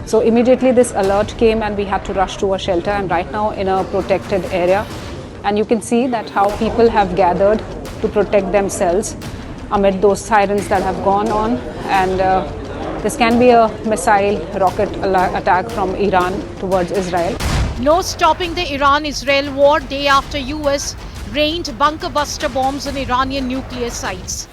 So immediately this alert came and we had to rush to a shelter. I'm right now in a protected area, and you can see that how people have gathered to protect themselves amid those sirens that have gone on. And this can be a missile rocket attack from Iran towards Israel. No stopping the Iran-Israel war day after US rained bunker buster bombs on Iranian nuclear sites.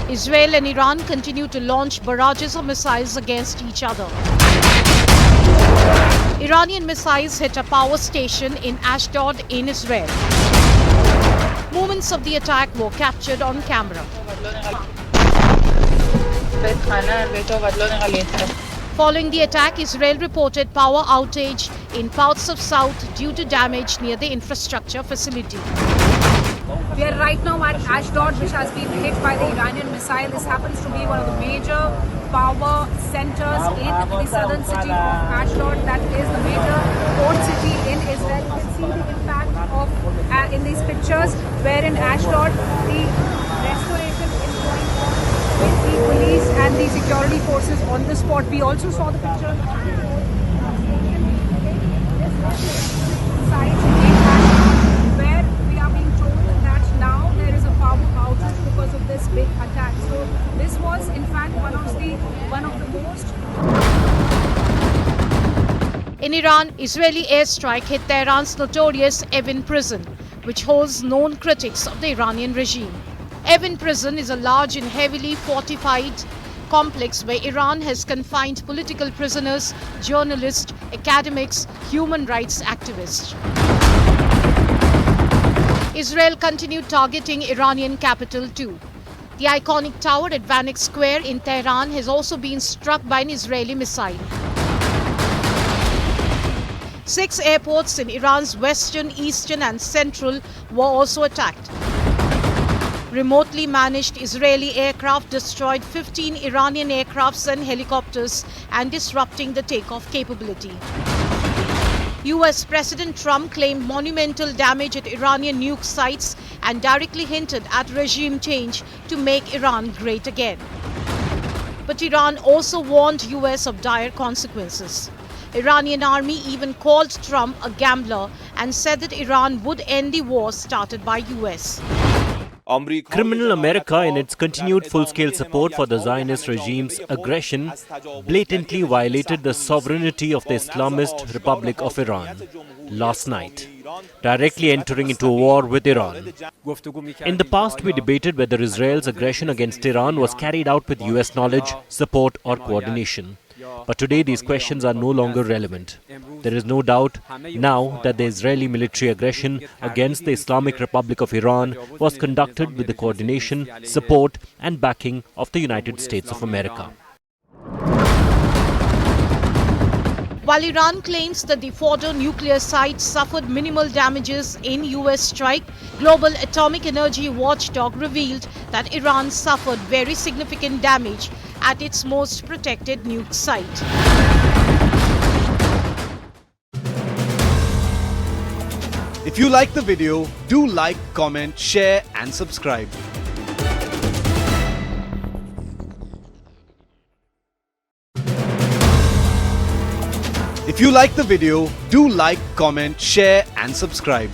Israel and Iran continue to launch barrages of missiles against each other. Iranian missiles hit a power station in Ashdod in Israel. Moments of the attack were captured on camera. Following the attack, Israel reported power outage in parts of south due to damage near the infrastructure facility. We are right now at Ashdod, which has been hit by the Iranian missile. This happens to be one of the major power centers in the southern city of Ashdod. That is the major port city in Israel. You can see the impact of in these pictures, where in Ashdod the restoration is going on with the police and the security forces on the spot. We also saw the pictures site in Ashdod, where we are being told that now there is a power outage because of this big attack. So this was in fact one of the most. In Iran, Israeli airstrike hit Tehran's notorious Evin prison, which holds known critics of the Iranian regime. Evin prison is a large and heavily fortified complex where Iran has confined political prisoners, journalists, academics, human rights activists. Israel continued targeting Iranian capital too. The iconic tower at Vanik Square in Tehran has also been struck by an Israeli missile. 6 airports in Iran's western, eastern and central were also attacked. Remotely managed Israeli aircraft destroyed 15 Iranian aircrafts and helicopters and disrupting the takeoff capability. US President Trump claimed monumental damage at Iranian nuke sites and directly hinted at regime change to make Iran great again. But Iran also warned US of dire consequences. Iranian army even called Trump a gambler and said that Iran would end the war started by US. Criminal America, in its continued full-scale support for the Zionist regime's aggression, blatantly violated the sovereignty of the Islamist Republic of Iran last night, directly entering into a war with Iran. In the past, we debated whether Israel's aggression against Iran was carried out with US knowledge, support or coordination. But today these questions are no longer relevant. There is no doubt now that the Israeli military aggression against the Islamic Republic of Iran was conducted with the coordination, support and backing of the United States of America. While Iran claims that the Fordo nuclear site suffered minimal damages in US strike, Global Atomic Energy Watchdog revealed that Iran suffered very significant damage at its most protected nuke site. If you like the video, do like, comment, share and subscribe. If you like the video, do like, comment, share and subscribe.